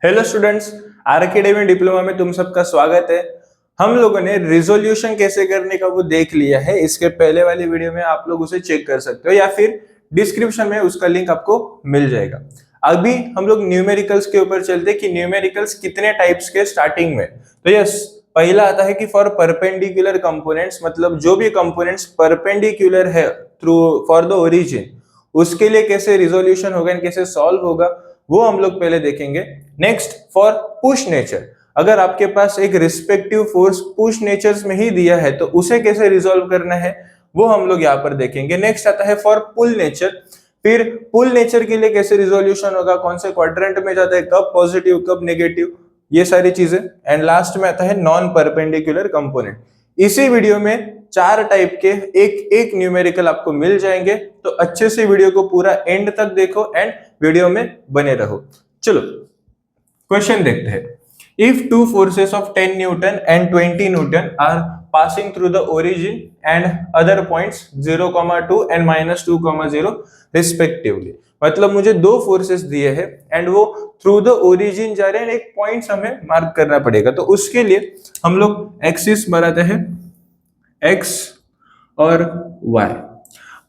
Hello students, R academy diploma में तुम सबका स्वागत है। हम लोगों ने रिजोल्यूशन कैसे करने का वो देख लिया है। इसके पहले वाली वीडियो में आप लोग उसे चेक कर सकते हो या फिर डिस्क्रिप्शन में उसका लिंक आपको मिल जाएगा। अभी हम लोग न्यूमेरिकल्स के ऊपर चलते हैं कि न्यूमेरिकल्स कितने टाइप्स के स्टार्टिंग में। तो यस, पहला आता है कि फॉर परपेंडिकुलर कंपोनेंट्स, मतलब जो भी कंपोनेंट्स परपेंडिकुलर है थ्रू फॉर द ओरिजिन, उसके लिए कैसे रिजोल्यूशन होगा एंड कैसे सॉल्व होगा वो हम लोग पहले देखेंगे। नेक्स्ट, फॉर पुश नेचर, अगर आपके पास एक रिस्पेक्टिव फोर्स पुश नेचर्स में ही दिया है तो उसे कैसे रिजोल्व करना है वो हम लोग यहाँ पर देखेंगे। नेक्स्ट आता है फॉर पुल नेचर, फिर पुल नेचर के लिए कैसे रिजोल्यूशन होगा, कौन से क्वाड्रेंट में जाता है, कब पॉजिटिव कब नेगेटिव, ये सारी चीजें। एंड लास्ट में आता है नॉन परपेंडिकुलर कंपोनेंट। इसी वीडियो में चार टाइप के एक एक न्यूमेरिकल आपको मिल जाएंगे, तो अच्छे से वीडियो को पूरा एंड तक देखो एंड वीडियो में बने रहो। चलो क्वेश्चन देखते हैं। If two forces of 10 newton and 20 newton are passing through the origin and other points 0,2 and -2,0 respectively, मतलब मुझे दो फोर्सेस दिए हैं एंड वो थ्रू द ओरिजिन जा रहे हैं, एक पॉइंट्स हमें मार्क करना पड़ेगा। तो उसके लिए हम लोग एक्सिस बनाते हैं, एक्स और वाई।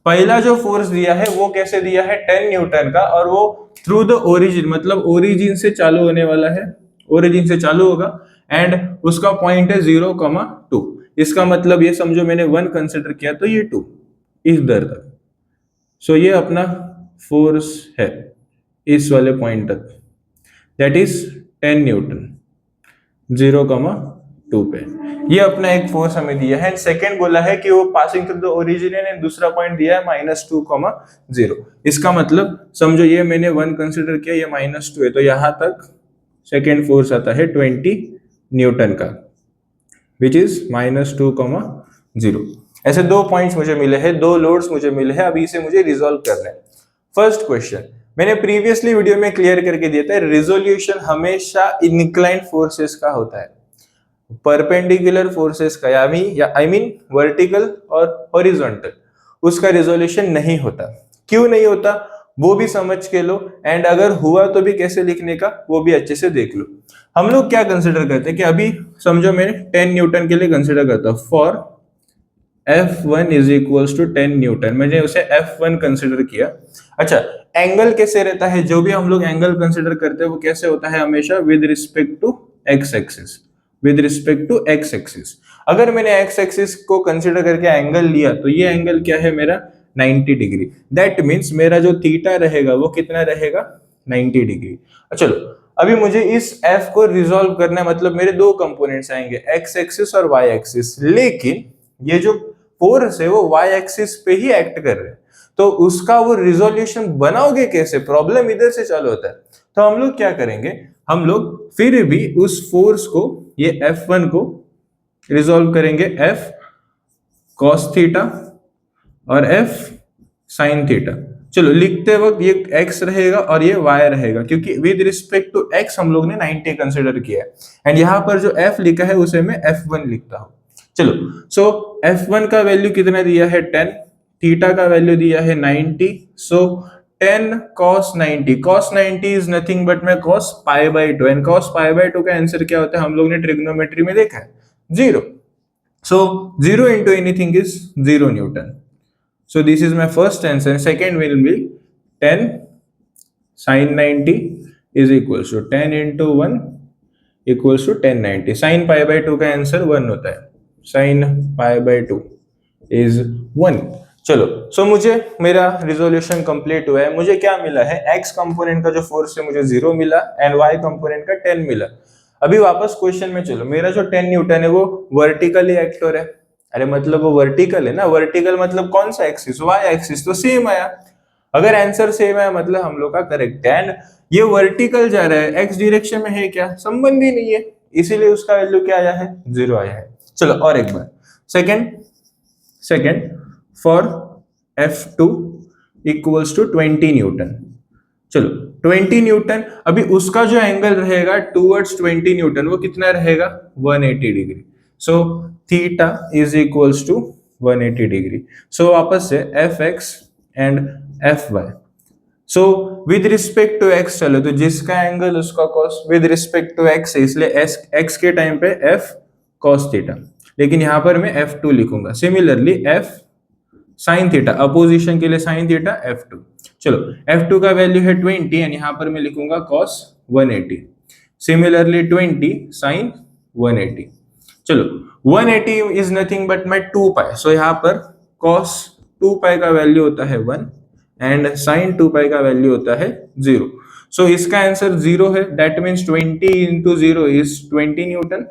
पहला जो फोर्स दिया है वो कैसे दिया है, 10 न्यूटन का, और वो थ्रू द ओरिजिन, मतलब ओरिजिन से चालू होने वाला है, ओरिजिन से चालू होगा एंड उसका पॉइंट है 0,2। इसका मतलब ये समझो मैंने 1 कंसिडर किया तो ये 2 इस दर तक। सो ये अपना फोर्स है इस वाले पॉइंट तक, दैट इज 10 न्यूटन 0,2 पे। ये अपना एक फोर्स हमें दिया है। सेकंड बोला है कि वो पासिंग थ्रू द ओरिजिन है, दूसरा पॉइंट दिया है -2,0। इसका मतलब समझो ये मैंने 1 कंसीडर किया, ये -2 है, तो यहां तक सेकंड फोर्स आता है 20 न्यूटन का, विच इज -2,0। ऐसे दो पॉइंट्स मुझे मिले हैं, दो लोड्स मुझे मिले हैं। अभी इसे मुझे रिजोल्व करना है। फर्स्ट क्वेश्चन मैंने प्रीवियसली वीडियो में क्लियर करके दिया था, रिजोल्यूशन हमेशा इंक्लाइंड फोर्सेस का होता है, परपेंडिकुलर फोर्सेस का या आई मीन वर्टिकल और हॉरिजॉन्टल, उसका रिजोल्यूशन नहीं होता। क्यों नहीं होता वो भी समझ के लो, एंड अगर हुआ तो भी कैसे लिखने का वो भी अच्छे से देख लो। हम लोग क्या कंसिडर करते हैं कि अभी समझो मैं 10 न्यूटन के लिए कंसिडर करता हूं, for F1 is equals to 10 newton, मैंने उसे F1 कंसिडर किया। अच्छा, एंगल कैसे रहता है, जो भी हम लोग एंगल कंसिडर करते हैं वो कैसे होता है, हमेशा with respect to X axis, with respect to X axis. अगर मैंने एक्स एक्सिस को कंसिडर करके एंगल लिया तो ये एंगल क्या है मेरा, 90 डिग्री। दैट मीन्स मेरा जो थीटा रहेगा वो कितना रहेगा, 90 डिग्री। चलो अभी मुझे इस F को रिजोल्व करना है, मतलब मेरे दो कंपोनेंट्स आएंगे, एक्स एक्सिस और वाई एक्सिस, लेकिन ये जो फोर्स है वो वाई एक्सिस पे ही एक्ट कर रहे हैं, तो उसका वो रिजोल्यूशन बनाओगे कैसे, प्रॉब्लम इधर से चालू होता है। तो हम लोग क्या करेंगे, हम लोग फिर भी उस फोर्स को, ये F1 को रिजोल्व करेंगे F cos थीटा और F sin थीटा। चलो लिखते वक्त ये x रहेगा और ये y रहेगा, क्योंकि विद रिस्पेक्ट टू x हम लोग ने 90 कंसिडर किया है, एंड यहाँ पर जो f लिखा है उसे मैं F1 लिखता हूं। चलो सो F1 का वैल्यू कितना दिया है, 10, थीटा का वैल्यू दिया है 90, सो 10 cos 90, cos 90 is nothing but मैं cos π/2, एंड cos π/2 का आंसर क्या होता है, हम लोग ने ट्रिग्नोमेट्री में देखा है, 0। सो 0 into anything is 0 Newton. So this is my first answer. Second will be 10 sin 90 is equals to 10 into 1 equals to 1090. Sin π/2 का आंसर 1 होता है, sin π/2 is 1। चलो सो मुझे मेरा रिजोल्यूशन कंप्लीट हुआ है। मुझे क्या मिला है, x कंपोनेंट का जो फोर्स है मुझे 0 मिला एंड y कंपोनेंट का 10 मिला। अभी वापस क्वेश्चन में चलो, मेरा जो 10 न्यूटन है वो वर्टिकली एक्ट हो रहा है। अरे मतलब वो वर्टिकल है ना, वर्टिकल मतलब कौन सा एक्सिस, वाई एक्सिस, तो सेम आया। अगर आंसर सेम है मतलब हम लोग का करेक्ट है। एंड ये वर्टिकल जा रहा है, एक्स डायरेक्शन में है क्या, संबंध ही नहीं है, इसीलिए उसका वैल्यू क्या आया है, 0 आया है। चलो और एक बार, second for F2 equals to 20 newton. चलो 20 न्यूटन, अभी उसका जो एंगल रहेगा टूवर्ड्स 20 न्यूटन वो कितना रहेगा, 180 degree. So theta is equals to 180 degree. So वापस से Fx and Fy, so with respect to x, चलो तो जिसका एंगल उसका cos with respect to x है, इसलिए एक्स के टाइम पे एफ कॉस थीटा, लेकिन यहां पर मैं F2 लिखूंगा। Similarly F sine theta, opposition के लिए साइन थीटा F2। चलो F2 का वैल्यू है 20 एंड यहां पर मैं लिखूंगा cos 180। Similarly 20 sign 180। चलो 180 इज नथिंग बट माई 2 पाई, सो यहाँ पर cos 2 पाई का वैल्यू होता है 1 एंड साइन 2 पाई का वैल्यू होता है 0। सो इसका आंसर 0 है, that means 20 into 0 is 20 newton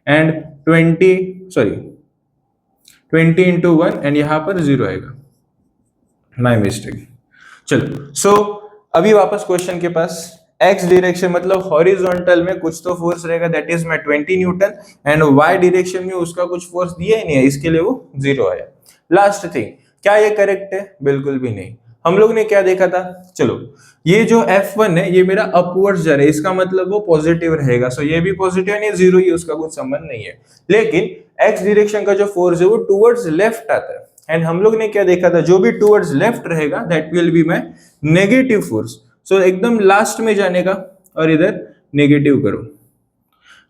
and 20 into 1 and यहाँ पर 0 आएगा, माई मिस्टेक। चलो सो अभी वापस क्वेश्चन के पास। एक्स डायरेक्शन मतलब हॉरिजॉन्टल में कुछ तो फोर्स रहेगा, that is my 20 newton and Y direction में उसका कुछ फोर्स दिया ही नहीं है, इसके लिए वो 0 आया। लास्ट थिंग, क्या ये करेक्ट है? बिल्कुल भी नहीं। हम लोग ने क्या देखा था, चलो ये जो F1 है ये मेरा अपवर्ड्स जा रहा है, इसका मतलब वो पॉजिटिव रहेगा, सो ये भी पॉजिटिव है, 0 ही, उसका कुछ संबंध नहीं है। लेकिन एक्स डायरेक्शन का जो फोर्स है वो टुवर्ड्स लेफ्ट आता है, एंड हम लोग ने क्या देखा था, जो भी टुवर्ड्स लेफ्ट रहेगा that will be my negative force. So एकदम लास्ट में जाने का और इधर नेगेटिव करो,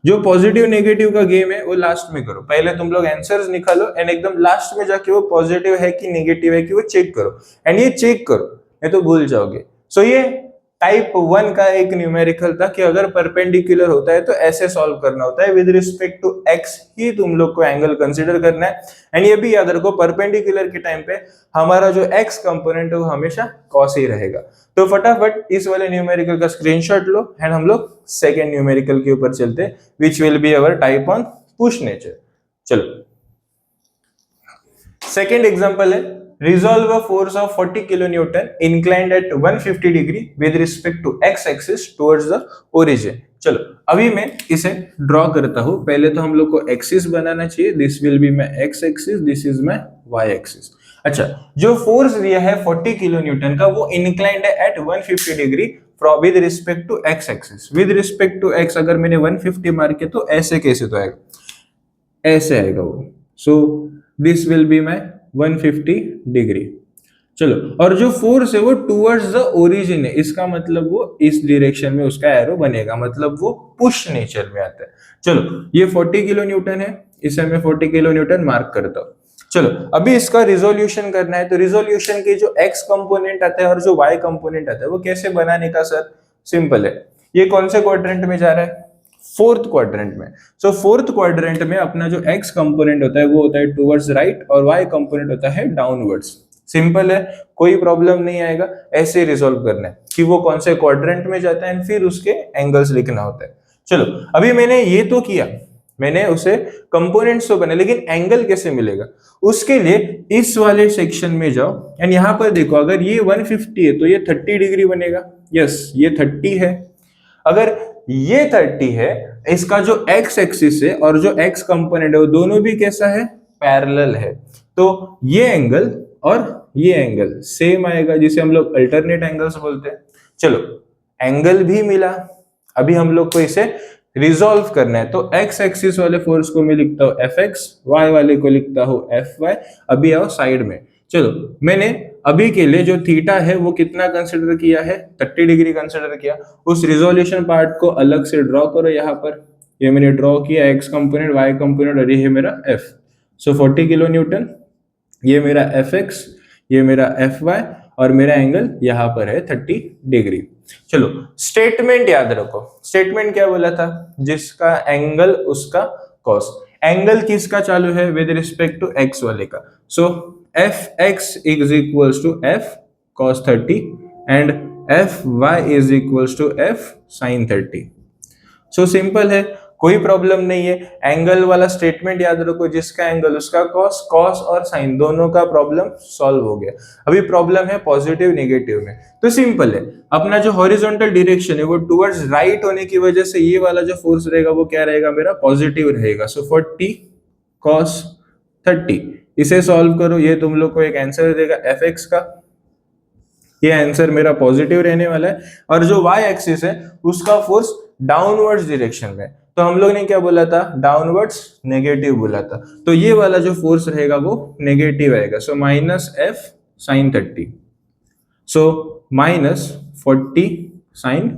जो पॉजिटिव नेगेटिव का गेम है वो लास्ट में करो। पहले तुम लोग आंसर्स निकालो एंड एकदम लास्ट में जाके वो पॉजिटिव है कि नेगेटिव है कि वो चेक करो, एंड ये चेक करो, नहीं तो भूल जाओगे। सो ये टाइप 1 का एक न्यूमेरिकल था कि अगर परपेंडिकुलर होता है तो ऐसे सॉल्व करना होता है, विद रिस्पेक्ट टू एक्स ही तुम लोग को एंगल कंसीडर करना है। एंड ये भी याद रखो, परपेंडिकुलर के टाइम पे हमारा जो एक्स कंपोनेंट है वो हमेशा कॉस ही रहेगा। तो फटाफट इस वाले न्यूमेरिकल का स्क्रीनशॉट लो एंड हम लोग सेकेंड न्यूमेरिकल के ऊपर चलते हैं, which will be our type on push nature. चलो सेकेंड एग्जांपल है, resolve a force of 40 kilonewton inclined at 150 degree with respect to x axis towards the origin। चलो अभी मैं इसे ड्रॉ करता हूं। पहले तो हम लोग को एक्सिस बनाना चाहिए, this will be my X axis, this is my Y axis. अच्छा, जो फोर्स दिया है 40 किलो न्यूटन का वो इंक्लाइंड है at 150 degree from with respect to X axis. With respect to X अगर मैंने 150 मार के तो ऐसे कैसे तो आएगा, ऐसे आएगा वो। So this will be my 150 degree. चलो, और जो फोर्स है वो टुवर्ड्स द ओरिजिन है, इसका मतलब वो इस डायरेक्शन में उसका एरो बनेगा, मतलब वो पुश नेचर में आता है। चलो ये 40 किलो न्यूटन है, इसे मैं 40 किलो न्यूटन मार्क करता हूं। चलो अभी इसका रिजोल्यूशन करना है, तो रिजोल्यूशन के जो एक्स कंपोनेंट आता है और जो वाई कंपोनेंट आता है वो कैसे बनाने का सर? सिंपल है, ये कौन से क्वाड्रेंट में जा रहा है? फोर्थ क्वाड्रेंट में। सो फोर्थ क्वाड्रेंट में अपना जो एक्स कंपोनेंट होता है वो होता है टुवर्ड्स राइट और वाई कंपोनेंट होता है डाउनवर्ड्स। सिंपल है, कोई प्रॉब्लम नहीं आएगा, ऐसे रिजोल्व करना है कि वो कौन से क्वाड्रेंट में जाता है, फिर उसके एंगल्स लिखना होता है। चलो अभी मैंने ये तो किया, मैंने उसे कंपोनेंट्स तो बने, लेकिन एंगल कैसे मिलेगा? उसके लिए इस वाले सेक्शन में जाओ एंड यहां पर देखो, अगर ये 150 है तो ये 30 डिग्री बनेगा। यस, ये 30 है। अगर ये 30 है, इसका जो एक्स एक्सिस है और जो एक्स कंपोनेंट है वो दोनों भी कैसा है? पैरेलल है। तो ये एंगल और ये एंगल सेम आएगा, जिसे हम लोग अल्टरनेट एंगल्स बोलते हैं। चलो एंगल भी मिला, अभी हम लोग को इसे रिजॉल्व करना है। तो एक्स एक्सिस वाले फोर्स को मैं लिखता हूं Fx, वाई वाले को लिखता हूं Fy। अभी आओ साइड में। चलो मैंने अभी के लिए जो थीटा है वो कितना कंसिडर किया है? 30 डिग्री कंसिडर किया। उस रिजोल्यूशन पार्ट को अलग से ड्रॉ करो। यहाँ पर ये मैंने ड्रॉ किया, एक्स कंपोनेंट, वाई कंपोनेंट, और ये है मेरा F। सो 40 किलो न्यूटन, ये मेरा Fx, ये मेरा Fy, और मेरा एंगल यहाँ पर है 30 डिग्री। चलो स्टेटमेंट याद रखो, स्टेटमेंट क्या बोला था? जिसका एंगल उसका कॉस। एंगल किसका चालू है? विद रिस्पेक्ट टू एक्स वाले का। सो Fx is equals to F cos 30 and Fy is equals to F sin 30। So simple है, कोई प्रॉब्लम नहीं है। एंगल वाला स्टेटमेंट याद रखो, जिसका एंगल उसका कॉस, कॉस और साइन दोनों का प्रॉब्लम सॉल्व हो गया। अभी प्रॉब्लम है पॉजिटिव नेगेटिव में, तो सिंपल है, अपना जो हॉरिजॉन्टल डायरेक्शन है वो टुवर्ड्स राइट होने की वजह से ये वाला जो फोर्स रहेगा वो क्या रहेगा? मेरा पॉजिटिव रहेगा। सो 40 cos 30, इसे सॉल्व करो, ये तुम लोग को एक आंसर देगा Fx का। ये आंसर मेरा पॉजिटिव रहने वाला है। और जो y एक्सिस है उसका फोर्स डाउनवर्ड्स डायरेक्शन में, तो हम लोग ने क्या बोला था? डाउनवर्ड्स नेगेटिव बोला था। तो ये वाला जो फोर्स रहेगा वो नेगेटिव आएगा। सो -F sin 30। सो -40 sin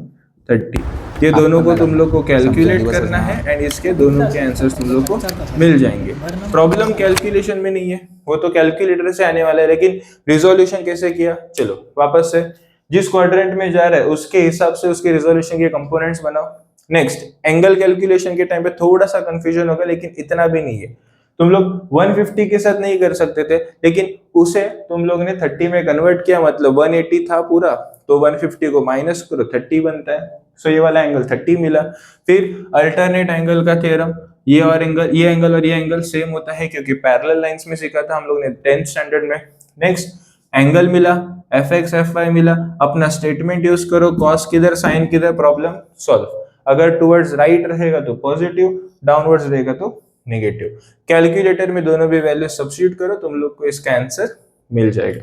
30, ये दोनों को तुम लोग को कैलकुलेट करना है एंड इसके दोनों के आंसर्स तुम लोग को मिल जाएंगे। प्रॉब्लम कैलकुलेशन में नहीं है, वो तो कैलकुलेटर से आने वाला है, लेकिन रिजोल्यूशन कैसे किया, चलो वापस से जिस क्वाड्रेंट में जा रहा है उसके हिसाब से उसके रिजोल्यूशन के कंपोनेंट्स बनाओ। नेक्स्ट, एंगल कैलकुलेशन के टाइम पे थोड़ा सा कंफ्यूजन होगा, लेकिन इतना भी नहीं है। तुम लोग 150 के साथ नहीं कर सकते थे, लेकिन उसे तुम लोग ने 30 में कन्वर्ट किया, मतलब 180 था पूरा, तो 150 को माइनस करो 30 बनता है। सो ये वाला एंगल 30 मिला। फिर अल्टरनेट एंगल का थ्योरम, ये और एंगल, ये एंगल और ये एंगल सेम होता है, क्योंकि पैरेलल लाइंस में सीखा था हम लोग ने 10th स्टैंडर्ड में। नेक्स्ट, एंगल मिला, एफ एक्स एफ वाई मिला, अपना स्टेटमेंट यूज करो, कॉस किधर साइन किधर, प्रॉब्लम सॉल्व। अगर टुवर्ड्स राइट रहेगा तो पॉजिटिव, डाउनवर्ड्स रहेगा तो नेगेटिव। कैलकुलेटर में दोनों भी वैल्यू सब्स्टिट्यूट करो, तुम लोग को इसका आंसर मिल जाएगा।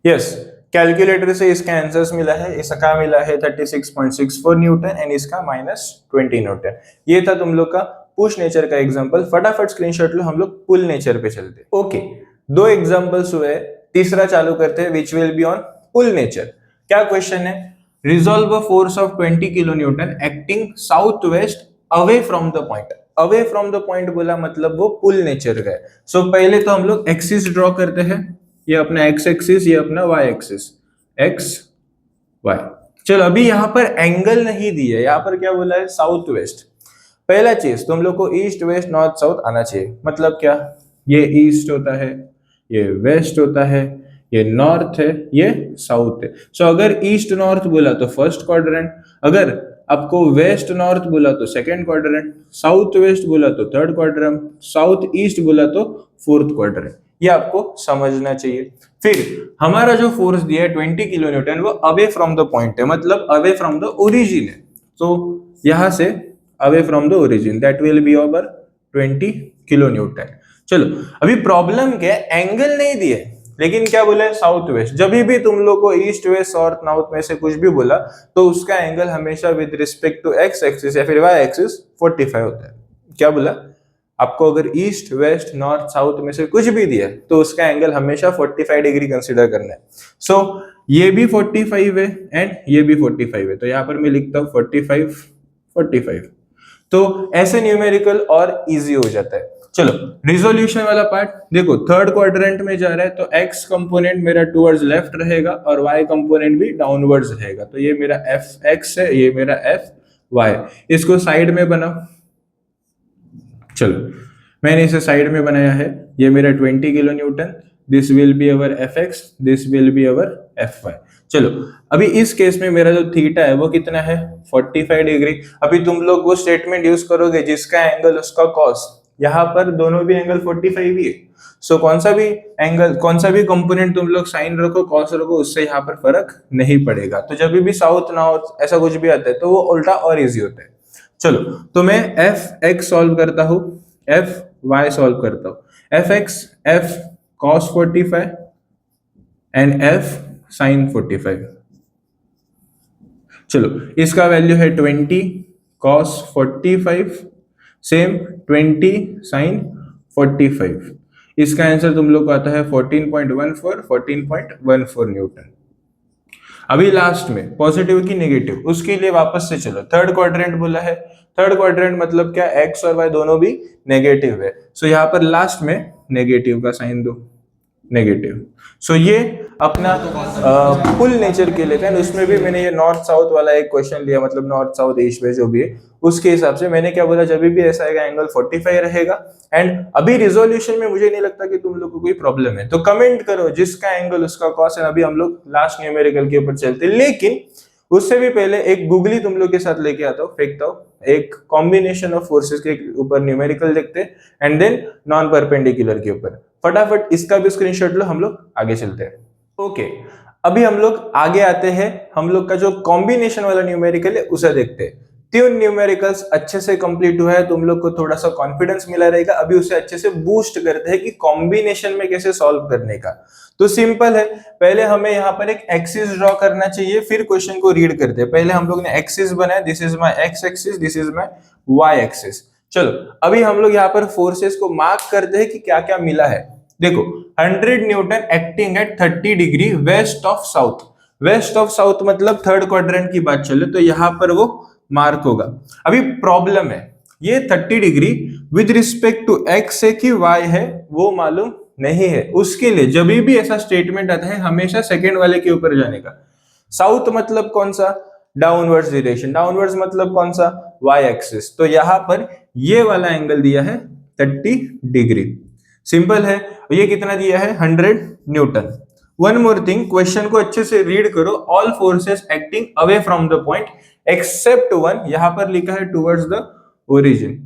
यस, कैलकुलेटर से इसका आंसर्स मिला है, इसका मिला है 36.64 न्यूटन एंड इसका -20 न्यूटन। ये था तुम लोग का पुश नेचर का एग्जांपल। फटाफट स्क्रीनशॉट लो, हम लोग पुल नेचर पे चलते। ओके, दो एग्जांपल्स हुए, तीसरा चालू करते हैं, which will be on pull nature. क्या क्वेश्चन है, resolve a force of 20 kilo newton acting south west away from the point. Away from the point बोला मतलब वो पुल नेचर का है। सो पहले तो हम लोग एक्सिस ड्रॉ करते हैं, ये अपना एक्स एक्सिस, ये अपना वाई एक्सिस, एक्स वाई। चलो अभी यहाँ पर एंगल नहीं दिया, यहाँ पर क्या बोला है, साउथ वेस्ट। पहला चीज तुम लोग को ईस्ट वेस्ट नॉर्थ साउथ आना चाहिए। मतलब क्या, ये ईस्ट होता है, ये वेस्ट होता है, ये नॉर्थ है, ये साउथ है। सो अगर ईस्ट नॉर्थ बोला तो फर्स्ट क्वाड्रेंट, अगर आपको वेस्ट नॉर्थ बोला तो सेकंड क्वाड्रेंट, साउथ वेस्ट बोला तो थर्ड क्वाड्रेंट, साउथ ईस्ट बोला तो फोर्थ क्वाड्रेंट। ये आपको समझना चाहिए। फिर हमारा जो फोर्स दिया है 20 किलो न्यूटन, वो अवे फ्रॉम द पॉइंट है, मतलब अवे फ्रॉम द ओरिजिन है। तो यहां से away from the origin, that will B over 20 kilo Newton. चलो अभी प्रॉब्लम क्या है, एंगल नहीं दिए, लेकिन क्या बोला है, साउथ वेस्ट। जब भी तुम लोग को ईस्ट वेस्ट नॉर्थ नॉर्थ में से कुछ भी बोला तो उसका एंगल हमेशा with respect to X axis या फिर वाई एक्सिस 45 होता है। क्या बोला, आपको अगर ईस्ट वेस्ट नॉर्थ साउथ में से कुछ भी दिया तो उसका एंगल हमेशा 45 डिग्री कंसीडर करना है। सो ये भी 45 है एंड ये भी 45 है, तो यहां पर मैं लिखता हूं 45 45। तो ऐसे न्यूमेरिकल और इजी हो जाता है। चलो रिजोल्यूशन वाला पार्ट देखो, थर्ड क्वाड्रेंट में जा रहा है तो एक्स कंपोनेंट मेरा टुवर्ड्स लेफ्ट रहेगा और वाई कंपोनेंट भी डाउनवर्ड्स रहेगा। तो ये मेरा एफ एक्स है, ये मेरा एफ वाई। इसको साइड में बनाओ। चलो मैंने इसे साइड में बनाया है, ये मेरा 20 kilo newton, this will be our F X, this will be our F Y. चलो अभी इस केस में मेरा जो थीटा है वो कितना है, 45 डिग्री। अभी तुम लोग वो स्टेटमेंट यूज करोगे जिसका एंगल उसका कॉस, यहाँ पर दोनों भी एंगल 45 ही है। सो कौन सा भी एंगल, कौन सा भी कंपोनेंट तुम लोग साइन रखो कॉस रखो, उससे यहाँ पर फर्क नहीं पड़ेगा। तो जब भी साउथ नॉर्थ ऐसा कुछ भी आता है तो वो उल्टा और इजी होता है। चलो तो मैं एफ एक्स सॉल्व करता हूं, एफ वाई सॉल्व करता हूं। F x F cos 45 and F sine 45। चलो इसका वैल्यू है 20 कॉस 45 सेम 20 साइन 45। इसका आंसर तुम लोग को आता है 14.14 न्यूटन। अभी लास्ट में पॉजिटिव की नेगेटिव, उसके लिए वापस से चलो, थर्ड क्वाड्रेंट बोला है। थर्ड क्वाड्रेंट मतलब क्या, एक्स और वाई दोनों भी नेगेटिव है। सो यहाँ पर लास्ट में नेगेटिव का साइन दो, नेगेटिव। सो ये अपना फुल नेचर के लिए था। उसमें भी मैंने ये नॉर्थ साउथ वाला एक क्वेश्चन लिया, मतलब नॉर्थ साउथ ईस्ट वेस्ट जो भी है उसके हिसाब से मैंने क्या बोला, जब भी ऐसा आएगा एंगल 45 रहेगा। एंड अभी रिजोल्यूशन में मुझे नहीं लगता कि तुम लोग को कोई प्रॉब्लम है, तो कमेंट करो जिसका एंगल उसका कॉस है। अभी हम लोग लास्ट न्यूमेरिकल के ऊपर चलते, लेकिन उससे भी पहले एक गूगली तुम लोग के साथ लेके आता हूँ, फेंकता हूँ, एक कॉम्बिनेशन ऑफ फोर्सेस के ऊपर न्यूमेरिकल देखते हैं एंड देन नॉन परपेंडिकुलर के ऊपर। फटाफट इसका भी स्क्रीनशॉट लो, हम लोग आगे चलते हैं। ओके अभी हम लोग आगे आते हैं, हम लोग का जो कॉम्बिनेशन वाला न्यूमेरिकल है उसे देखते हैं। तीन न्यूमेरिकल्स अच्छे से कंप्लीट हुआ है, तुम लोग को थोड़ा सा कॉन्फिडेंस मिला रहेगा। अभी उसे अच्छे से बूस्ट करते हैं कि कॉम्बिनेशन में कैसे सॉल्व करने का। तो सिंपल है, पहले हमें यहाँ पर एक एक्सिस ड्रॉ करना चाहिए, फिर क्वेश्चन को रीड करते हैं। पहले हम लोग ने एक्सिस बनाया, this is my X axis, this is my Y axis. चलो अभी हम लोग यहाँ पर फोर्सेस को मार्क करते हैं कि क्या क्या मिला है। देखो 100 newton acting at 30 degree west of south. West of south मतलब थर्ड क्वाड्रेंट की बात चले तो यहाँ पर वो मार्क होगा। अभी प्रॉब्लम है ये 30 degree with respect to x है कि वाई है वो मालूम नहीं है। उसके लिए जब भी ऐसा स्टेटमेंट आता है हमेशा सेकेंड वाले के ऊपर जाने का। साउथ मतलब कौन सा, डाउनवर्ड्स डायरेक्शन, डाउनवर्ड्स मतलब कौन सा, वाई एक्सिस। तो यहां पर ये वाला एंगल दिया है 30 डिग्री, सिंपल है। ये कितना दिया है 100 Newton. One more thing, question को अच्छे से रीड करो। All forces acting away from the point except one, यहां पर लिखा है टुवर्ड्स द ओरिजिन,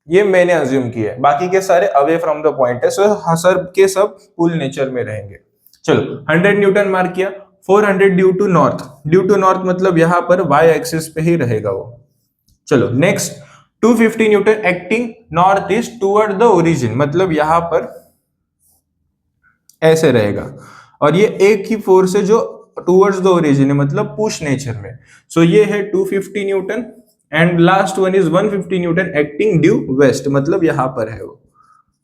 ये मैंने अज्यूम किया है, बाकी के सारे अवे फ्रॉम द पॉइंट है, सो सब के सब पुल नेचर में रहेंगे। चलो 100 न्यूटन मार्क किया। 400 due to north, due to north मतलब यहां पर वाई एक्सिस पे ही रहेगा वो। चलो next 250 Newton acting north east toward the origin, मतलब यहां पर ऐसे रहेगा और ये एक ही फोर्स है जो टुवर्ड्स द ओरिजिन है, मतलब पुश नेचर में। सो ये है 250 newton and last one is 150 newton acting due west, मतलब यहां पर है वो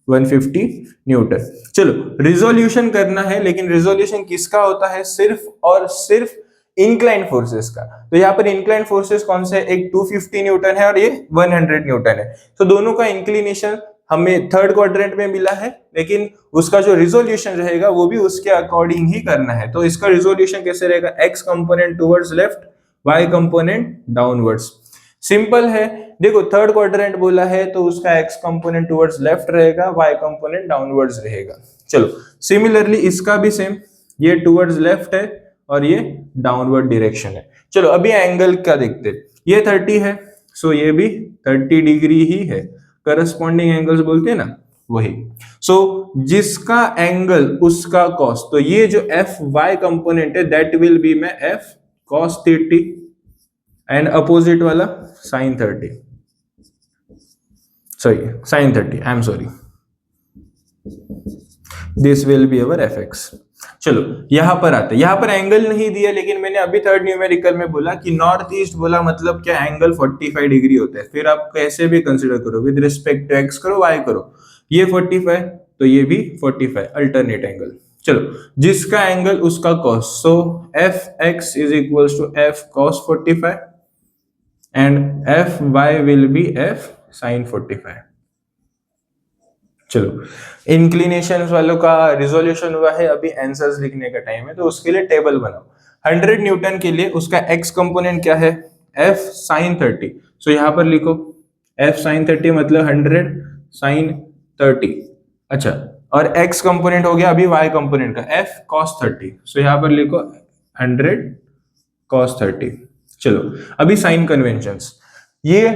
150 न्यूटन। चलो रिजोल्यूशन करना है, लेकिन रिजोल्यूशन किसका होता है, सिर्फ और सिर्फ इंक्लाइन फोर्सेस का। तो यहाँ पर इंक्लाइन फोर्सेस कौन से, एक 250 न्यूटन है और ये 100 न्यूटन है। तो दोनों का इंक्लिनेशन हमें थर्ड क्वाड्रेंट में मिला है, लेकिन उसका जो रिजोल्यूशन रहेगा वो भी उसके अकॉर्डिंग ही करना है। तो इसका रिजोल्यूशन कैसे रहेगा, X component towards left, Y component downwards. Simple है, देखो थर्ड क्वाड्रेंट बोला है तो उसका एक्स कंपोनेंट टुवर्ड्स लेफ्ट रहेगा, वाई कंपोनेंट डाउनवर्ड्स रहेगा। चलो सिमिलरली इसका भी सेम, ये टुवर्ड्स लेफ्ट है और ये डाउनवर्ड डायरेक्शन है। चलो अभी एंगल क्या देखते हैं, ये 30 है, सो ये भी 30 डिग्री ही है, करस्पॉन्डिंग एंगल्स बोलते हैं ना वही। सो जिसका एंगल उसका कॉस, तो ये जो एफ वाई कंपोनेंट है दैट विल बी में एफ कॉस 30 एंड अपोजिट वाला sin 30, sorry sin 30, I am sorry, this will be our fx। चलो यहां पर आते, यहां पर एंगल नहीं दिया, लेकिन मैंने अभी थर्ड न्यूमेरिकल में बोला कि नॉर्थ ईस्ट बोला मतलब क्या एंगल 45 डिग्री होता है। फिर आप कैसे भी कंसीडर करो, विद रिस्पेक्ट टू एक्स करो वाई करो, ये 45 तो ये भी 45, अल्टरनेट एंगल। चलो जिसका एंगल उसका cos, so F X is equals to F cos 45 and F Y will be F sine 45। चलो इंक्लिनेशन वालों का रिजोल्यूशन हुआ है, अभी आंसर्स लिखने का टाइम है, तो उसके लिए टेबल बनाओ। 100 न्यूटन के लिए उसका एक्स कंपोनेंट क्या है, एफ साइन 30, सो यहां पर लिखो एफ साइन 30 मतलब 100 साइन 30। अच्छा, और एक्स कंपोनेंट हो गया अभी वाई कंपोनेंट का एफ कॉस 30, सो यहां पर लिखो 100 कॉस 30। चलो अभी साइन कन्वेंशंस, ये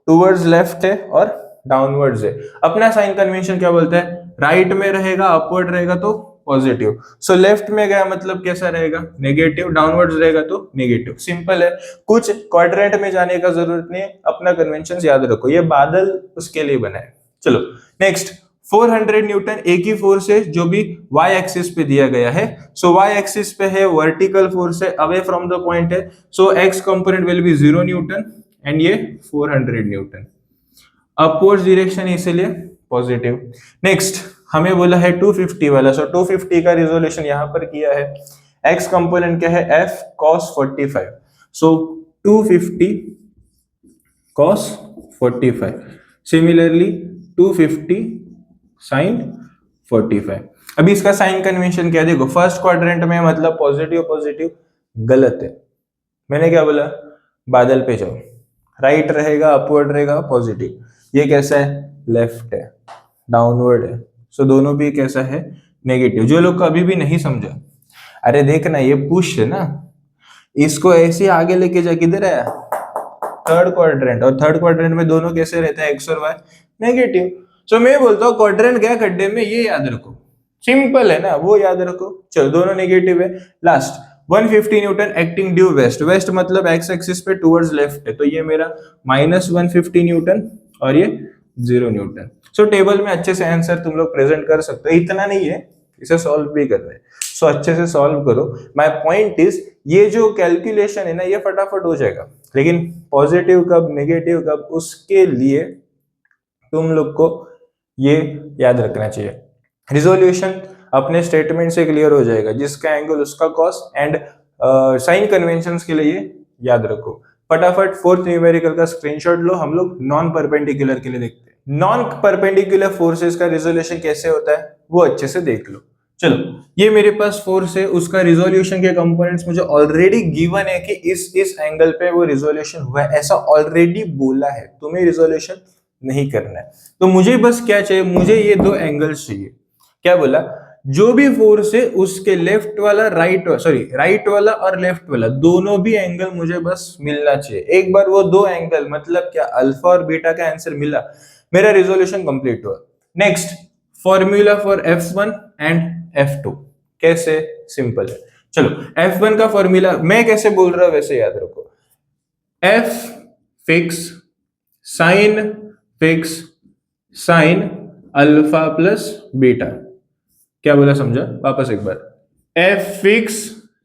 टुवर्ड्स लेफ्ट है और डाउनवर्ड्स है। अपना साइन कन्वेंशन क्या बोलता है, राइट में रहेगा अपवर्ड रहेगा तो पॉजिटिव, सो लेफ्ट में गया मतलब कैसा रहेगा, नेगेटिव, डाउनवर्ड्स रहेगा तो नेगेटिव। सिंपल है, कुछ क्वाड्रेंट में जाने का जरूरत नहीं है, अपना कन्वेंशन याद रखो, ये बादल उसके लिए बना है। चलो नेक्स्ट 400 न्यूटन एक ही फोर्स है जो भी y एक्सिस पे दिया गया है। सो y एक्सिस पे है, वर्टिकल फोर्स है, अवे फ्रॉम द पॉइंट है, सो x component will be 0 Newton and ये 400 न्यूटन। अपवर्ड डायरेक्शन इसलिए पॉजिटिव। नेक्स्ट हमें बोला है 250 वाला, सो 250 का रिजोल्यूशन यहां पर किया है, x कंपोनेंट क्या है f cos 45, सो 250 cos 45, सिमिलरली 250 साइन 45। अभी इसका साइन कन्वेंशन क्या है, देखो फर्स्ट क्वाड्रेंट में मतलब पॉजिटिव पॉजिटिव, गलत है, मैंने क्या बोला, बादल पे जाओ, राइट रहेगा अपवर्ड रहेगा पॉजिटिव, ये कैसा है, लेफ्ट है, डाउनवर्ड है, सो दोनों भी कैसा है, नेगेटिव। जो लोग कभी भी नहीं समझा, अरे देखना ये पुश है ना, इसको ऐसे आगे लेके जा, किधर है, थर्ड क्वाड्रेंट, और थर्ड क्वाड्रेंट में दोनों कैसे रहते हैं, एक्स और वाई, नेगेटिव। सो मैं बोलता हूँ क्वाड्रेंट गया खड्डे में, ये याद रखो, सिंपल है ना, वो याद रखो। चलो दोनों नेगेटिव है। Last 150 newton acting due west, west मतलब एक्स एक्सिस पे टुवर्ड्स लेफ्ट है, तो ये मेरा -150 न्यूटन और ये 0 न्यूटन। सो टेबल में अच्छे से आंसर तुम लोग प्रेजेंट कर सकते हो, इतना नहीं है, इसे सॉल्व भी करना है, सो अच्छे से सॉल्व करो। माय पॉइंट इज ये जो कैलकुलेशन है ना ये फटाफट हो जाएगा, लेकिन पॉजिटिव कब नेगेटिव कब उसके लिए तुम लोग को ये याद रखना चाहिए। रिजोल्यूशन अपने स्टेटमेंट से क्लियर हो जाएगा, जिसका एंगल उसका कॉस एंड साइन कन्वेंशंस के लिए ये याद रखो। फटाफट फोर्थ न्यूमेरिकल का स्क्रीनशॉट लो, हम लोग नॉन परपेंडिकुलर के लिए देखते हैं। नॉन परपेंडिकुलर फोर्सेस का रिजोल्यूशन कैसे होता है वो अच्छे से देख लो। चलो, ये मेरे पास फोर्स है, उसका रिजोल्यूशन के कंपोनेंट्स मुझे ऑलरेडी गिवन है कि इस एंगल पे वो रिजोल्यूशन हुआ है, ऐसा ऑलरेडी बोला है, तुम्हें रिजोल्यूशन नहीं करना है। तो मुझे बस क्या चाहिए, मुझे ये दो एंगल्स चाहिए। क्या बोला, जो भी फोर्स है उसके लेफ्ट वाला राइट वाला और लेफ्ट वाला दोनों भी एंगल मुझे बस मिलना चाहिए। एक बार वो दो एंगल मतलब क्या, अल्फा और बीटा का आंसर मिला, मेरा रिजोल्यूशन कंप्लीट हुआ। Next, formula for F1 and F2 कैसे, सिंपल है। चलो, F1 का फॉर्मूला मैं कैसे बोल रहा हूं वैसे याद रखो, F fix sine alpha plus beta. क्या बोला समझा, वापस एक बार, F fix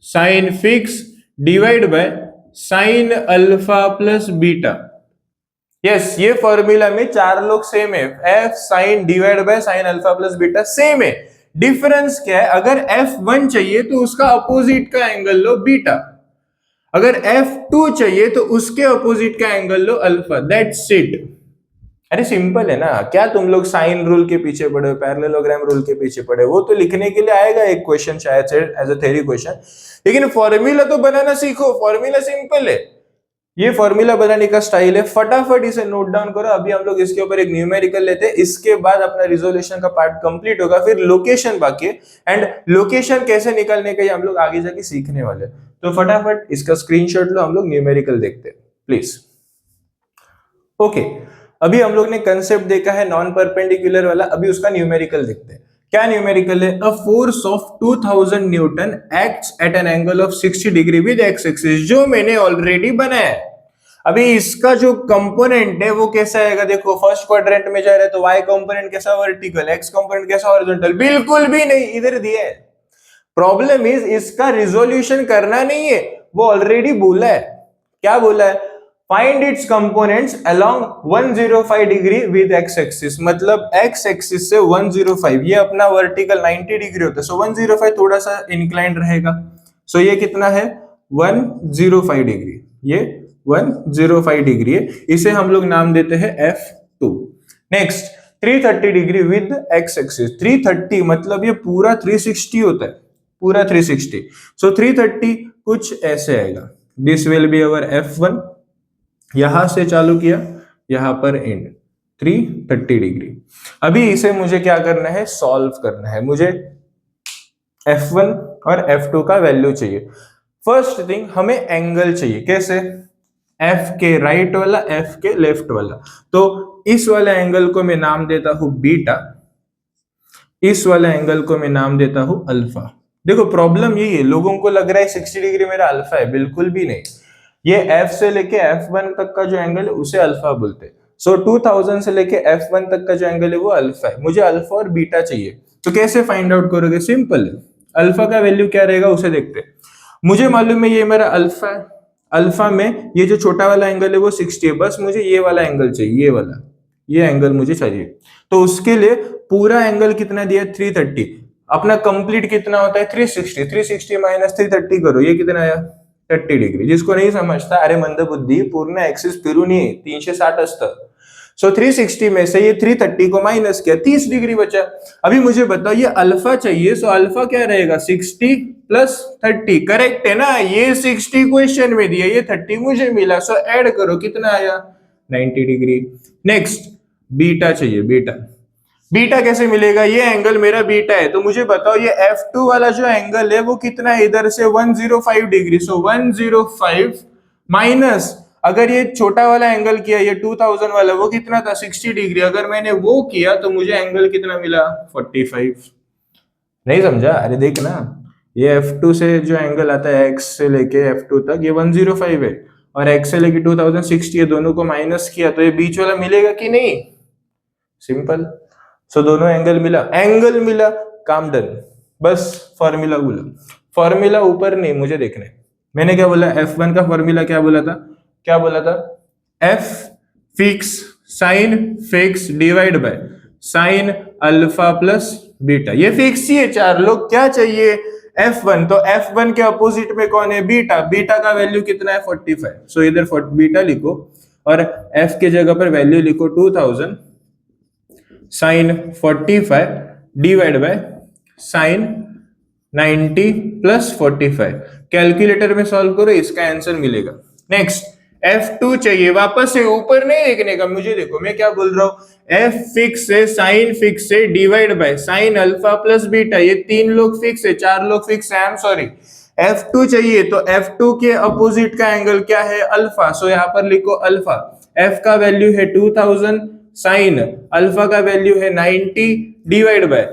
sine fix divide by sine alpha plus beta. Yes, ये फॉर्मूला में चार लोग सेम है, F sine divide by sine alpha plus beta same है। डिफरेंस क्या है, अगर F1 चाहिए तो उसका अपोजिट का एंगल लो बीटा, अगर F2 चाहिए तो उसके अपोजिट का angle low alpha, that's it. अरे सिंपल है ना, क्या तुम लोग साइन रूल के पीछे पड़े हो, पैरेललोग्राम रूल के पीछे पड़े हो, वो तो लिखने के लिए आएगा एक क्वेश्चन शायद से एज अ थ्योरी क्वेश्चन, लेकिन फॉर्मूला तो बनाना सीखो। फॉर्मूला सिंपल है, ये फॉर्मूला बनाने का स्टाइल है, फटाफट इसे नोट डाउन करो। अभी हम लोग इसके ऊपर एक न्यूमेरिकल लेते हैं, इसके बाद अपना रिजोल्यूशन का पार्ट कंप्लीट होगा, फिर लोकेशन बाकी है, एंड लोकेशन कैसे निकालने का ये हम लोग आगे जाके सीखने वाले हैं। तो फटाफट इसका स्क्रीनशॉट लो, हम लोग न्यूमेरिकल देखते हैं प्लीज। ओके, अभी हम लोग ने कंसेप्ट देखा है नॉन परपेंडिकुलर वाला, अभी उसका न्यूमेरिकल देखते हैं। क्या न्यूमेरिकल है, a force of 2000 newton acts at an angle of 60 degree with X axis, जो मैंने ऑलरेडी बनाया है। अभी इसका जो कंपोनेंट है वो कैसा आएगा, देखो फर्स्ट क्वाड्रेंट में जा रहा है तो y कंपोनेंट कैसा वर्टिकल, x कंपोनेंट कैसा हॉरिजॉन्टल, बिल्कुल भी नहीं, इधर दिया है। प्रॉब्लम इज इसका रिजोल्यूशन करना नहीं है, वो ऑलरेडी बोला है। क्या बोला है, find its components along 105 degree with X axis, मतलब एक्स एक्सिस से 105, ये अपना वर्टिकल 90 डिग्री होता है, सो 105 थोड़ा सा इंक्लाइंड रहेगा, सो ये कितना है 105 डिग्री, ये 105 डिग्री है, इसे हम लोग नाम देते हैं F2। Next, 330 degree with X axis, 330 मतलब ये पूरा 360 होता है, पूरा 360, सो 330 कुछ ऐसे आएगा, this will be our F1, यहां से चालू किया यहां पर एंड 330 डिग्री। अभी इसे मुझे क्या करना है, सॉल्व करना है, मुझे F1 और F2 का वैल्यू चाहिए। फर्स्ट थिंग हमें एंगल चाहिए, कैसे, F के राइट वाला F के लेफ्ट वाला, तो इस वाले एंगल को मैं नाम देता हूं बीटा, इस वाले एंगल को मैं नाम देता हूं अल्फा। देखो प्रॉब्लम यही है, लोगों को लग रहा है 60 डिग्री मेरा अल्फा है, बिल्कुल भी नहीं, ये F से लेके F1 तक का जो एंगल है उसे अल्फा बोलते हैं। सो 2000 से लेके F1 तक का जो एंगल है वो अल्फा है, मुझे अल्फा और बीटा चाहिए, तो कैसे फाइंड आउट करोगे, सिंपल है, अल्फा का वैल्यू क्या रहेगा उसे देखते हैं। मुझे मालूम है ये मेरा अल्फा है, अल्फा में ये जो छोटा वाला एंगल है वो 60 है, बस मुझे ये वाला एंगल चाहिए, ये वाला, ये एंगल मुझे चाहिए, तो उसके लिए पूरा एंगल कितना दिया 330, अपना कंप्लीट कितना होता है 360, 360 माइनस 330 करो, ये कितना आया 30 डिग्री। जिसको नहीं समझता, अरे मंदबुद्धि, पूर्ण एक्सिस फिरू नहीं 360 असतं, सो 360 में से ये 330 को माइनस किया, 30 डिग्री बचा। अभी मुझे बताओ ये अल्फा चाहिए, सो अल्फा क्या रहेगा 60 प्लस 30, करेक्ट है ना, ये 60 क्वेश्चन में दिया, ये 30 मुझे मिला, सो ऐड करो कितना आया 90 डिग्री। नेक्स्ट, बीटा चाहिए, बीटा, बीटा कैसे मिलेगा, ये एंगल मेरा बीटा है, तो मुझे बताओ ये F2 वाला जो एंगल है वो कितना है, इधर से 105 डिग्री, सो 105 माइनस, अगर ये छोटा वाला एंगल किया ये 2000 वाला वो कितना था 60 डिग्री, अगर मैंने वो किया तो मुझे एंगल कितना मिला 45। नहीं समझा, अरे देख ना, ये F2 से जो एंगल आता है x से लेके F2 तक ये 105 है, और x से लेके 2060 है, दोनों को माइनस किया तो ये बीच वाला मिलेगा कि नहीं, सिंपल, सो दोनों एंगल मिला, एंगल मिला, काम डन, बस फॉर्मूला बोला, फॉर्मूला ऊपर नहीं मुझे देखना है। मैंने क्या बोला, F1 का फॉर्मूला क्या बोला था, क्या बोला था, F fix sine fix divide by sine alpha plus beta, ये फिक्स ही है, चार लोग क्या चाहिए F1, तो F1 के अपोजिट में कौन है? बीटा। बीटा का वैल्यू कितना है? 45। सो इधर बीटा लिखो और F के जगह पर वैल्यू लिखो 2000 sine 45 divide by sine 90 plus 45। Calculator में सॉल्व करो, इसका आंसर मिलेगा। नेक्स्ट F2 चाहिए, वापस से ऊपर नहीं देखने का मुझे, देखो मैं क्या बोल रहा हूं, F फिक्स है, साइन फिक्स है, divide by sine alpha plus beta, ये 3 लोग फिक्स है, 4 लोग फिक्स है, आई एम सॉरी। F2 चाहिए तो F2 के अपोजिट का एंगल क्या है? अल्फा। सो यहाँ पर लिखो अल्फा। F का वैल्यू है 2000 साइन अल्फा का वैल्यू है 90 डिवाइड बाय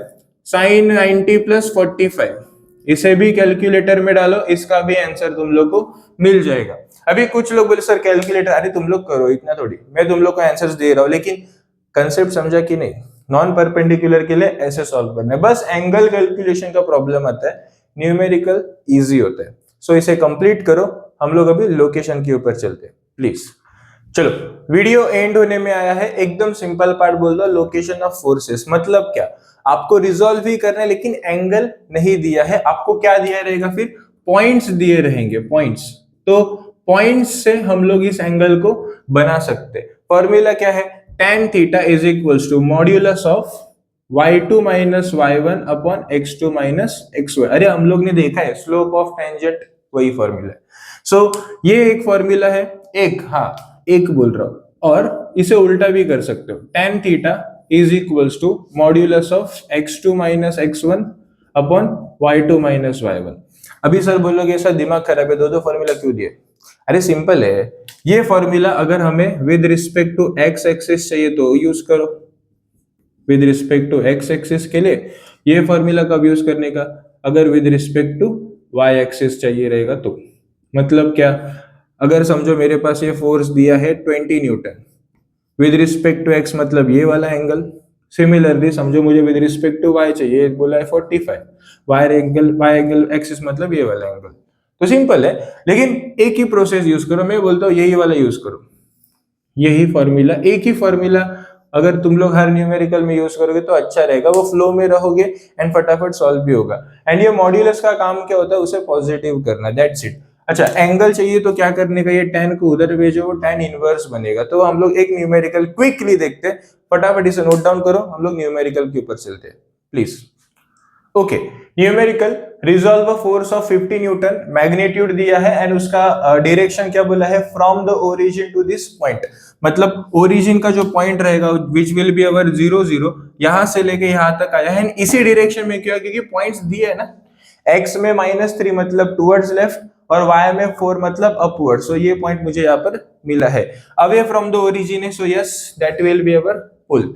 साइन 90 प्लस 45। इसे भी कैलकुलेटर में डालो, इसका भी आंसर तुम लोग को मिल जाएगा। अभी कुछ लोग बोले सर कैलकुलेटर, अरे तुम लोग करो, इतना थोड़ी, मैं तुम लोग को आंसर्स दे रहा हूं, लेकिन कंसेप्ट समझा कि नहीं? नॉन परपेंडिकुलर के लिए ऐसे सॉल्व करना है, बस एंगल कैलकुलेशन का प्रॉब्लम आता है, न्यूमेरिकल इजी होता है। सो इसे कंप्लीट करो, हम लोग अभी लोकेशन के ऊपर चलते हैं प्लीज। चलो वीडियो एंड होने में आया है, एकदम सिंपल पार्ट बोल दो, लोकेशन ऑफ फोर्सेस मतलब क्या? आपको रिजॉल्व ही करना है, लेकिन एंगल नहीं दिया है, आपको क्या दिया रहेगा? फिर पॉइंट्स दिए रहेंगे, पॉइंट्स। तो पॉइंट्स से हम लोग इस एंगल को बना सकते। फॉर्मूला क्या है? tan theta is equals to modulus of y2 minus y1 upon x2 minus xy। अरे हम लोग ने देखा है स्लोप ऑफ टेंजेंट, वही फॉर्मूला है। सो ये एक फॉर्मूला है, एक, हाँ एक बोल रहा हूं, और इसे उल्टा भी कर सकते हो, tan theta is equals to modulus of x2 minus x1 upon y2 minus y1। अभी सर बोलोगे ऐसा दिमाग खराब है, दो फॉर्मूला क्यों दिए? अरे सिंपल है, ये फॉर्मूला अगर हमें with respect to X axis चाहिए तो यूज करो, with respect to X axis के लिए ये फॉर्मूला कब यूज करने का? अगर with respect to Y axis चाहिए रहेगा तो। मतलब क्या? अगर समझो मेरे पास ये फोर्स दिया है 20 newton, with respect to X मतलब ये वाला एंगल, सिमिलरली समझो मुझे विद रिस्पेक्ट टू वाई चाहिए, बोला है 45, वाई एंगल एक्सिस मतलब ये वाला एंगल। तो सिंपल है, लेकिन एक ही प्रोसेस यूज करो, मैं बोलता हूँ यही वाला यूज करो, यही फॉर्मूला, एक ही फॉर्मूला अगर तुम लोग हर न्यूमेरिकल में यूज करोगे तो अच्छा रहेगा, वो फ्लो में रहोगे एंड फटाफट सॉल्व भी होगा। एंड ये मॉड्यूलस का काम क्या होता है? उसे पॉजिटिव करना, दैट्स इट। अच्छा एंगल चाहिए तो क्या करने का? ये tan को उधर भेजो, वो tan इनवर्स बनेगा। तो हम लोग एक न्यूमेरिकल क्विकली देखते हैं, फटाफट इसे नोट डाउन करो, हम लोग न्यूमेरिकल के ऊपर चलते हैं please. Okay, numerical resolve a force of 50 newton, magnitude दिया है एंड उसका डायरेक्शन क्या बोला है? From the origin to this point, मतलब ओरिजिन का जो पॉइंट रहेगा विच विल बी अवर 0 0, यहां से लेके यहां तक आया है। इसी डायरेक्शन में क्यों? क्योंकि पॉइंट्स दिए है ना, x में -3 मतलब टुवर्ड्स लेफ्ट और y में 4 मतलब अपवर्ड। सो ये पॉइंट मुझे यहाँ पर मिला है, अवे फ्रॉम द ओरिजिन है, so yes that will be our pull.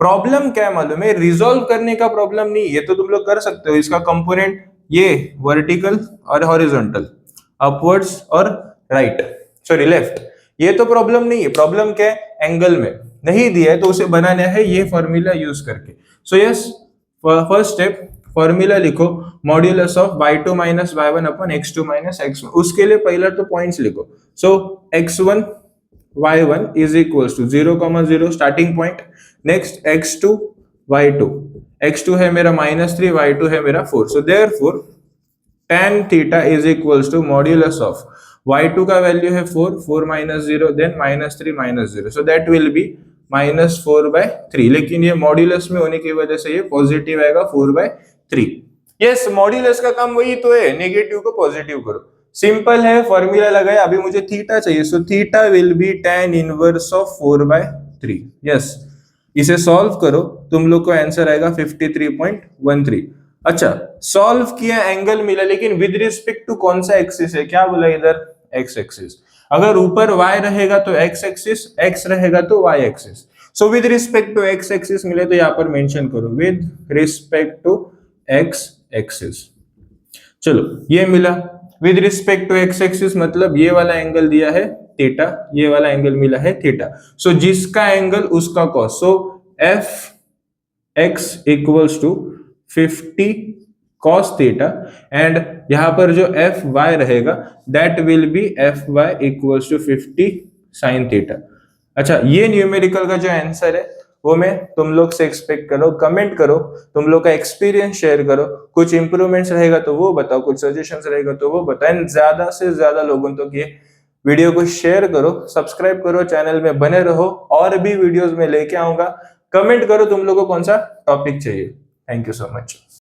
Problem क्या है मालूम है? रिजॉल्व करने का प्रॉब्लम नहीं, ये तो तुम लोग कर सकते हो, इसका कंपोनेंट ये वर्टिकल और हॉरिजॉन्टल, अपवर्ड्स और राइट, सॉरी लेफ्ट, ये तो प्रॉब्लम नहीं है। प्रॉब्लम क्या है? एंगल में नहीं दिया है तो उसे बनाना है ये फॉर्मूला यूज करके। So yes, first step formula लिखो, modulus of y2 minus y1 upon x2 minus x1। उसके लिए पहला तो पॉइंट्स लिखो। So x1 y1 is equals to 0, 0 starting point. Next x2 y2, x2 है मेरा -3, y2 है मेरा 4। So therefore tan theta is equals to modulus of y2 का वैल्यू है 4, 4 minus 0 then -3 minus 0, so that will be -4/3। लेकिन ये modulus में होने की वजह से ये पॉजिटिव आएगा 4/3। यस, मॉड्यूलस का काम वही तो है, नेगेटिव को पॉजिटिव करो, सिंपल है। फॉर्मूला लगाया, अभी मुझे थीटा चाहिए, so theta will be tan inverse of 4/3। Yes, इसे सॉल्व करो, तुम लोग को आंसर आएगा 53.13। अच्छा, सॉल्व किया, एंगल मिला, लेकिन विद रिस्पेक्ट टू कौन सा एक्सिस है? क्या बोला इधर? X axis. अगर ऊपर y रहेगा तो x एक्सिस, x रहेगा तो y axis. So with respect to x axis मिले तो यहां पर मेंशन करो, with respect to x axis. चलो ये मिला, with respect to x axis मतलब ये वाला एंगल दिया है थीटा, ये वाला एंगल मिला है थीटा। सो जिसका एंगल उसका cos, so f x equals to 50 cos theta and यहां पर जो एफ वाई रहेगा that will be F Y equals to 50 sin theta. अच्छा, ये न्यूमेरिकल का जो आंसर है वो मैं तुम लोग से एक्सपेक्ट करो। कमेंट करो, तुम लोग का एक्सपीरियंस शेयर करो, कुछ इंप्रूवमेंट्स रहेगा तो वो बताओ, कुछ सजेशंस रहेगा तो वो बताओ, एंड ज्यादा से ज्यादा लोगों तक ये वीडियो को शेयर करो, सब्सक्राइब करो, चैनल में बने रहो, और भी वीडियोस में लेके आऊंगा। कमेंट करो तुम लोगों को कौन सा टॉपिक चाहिए। Thank you so much.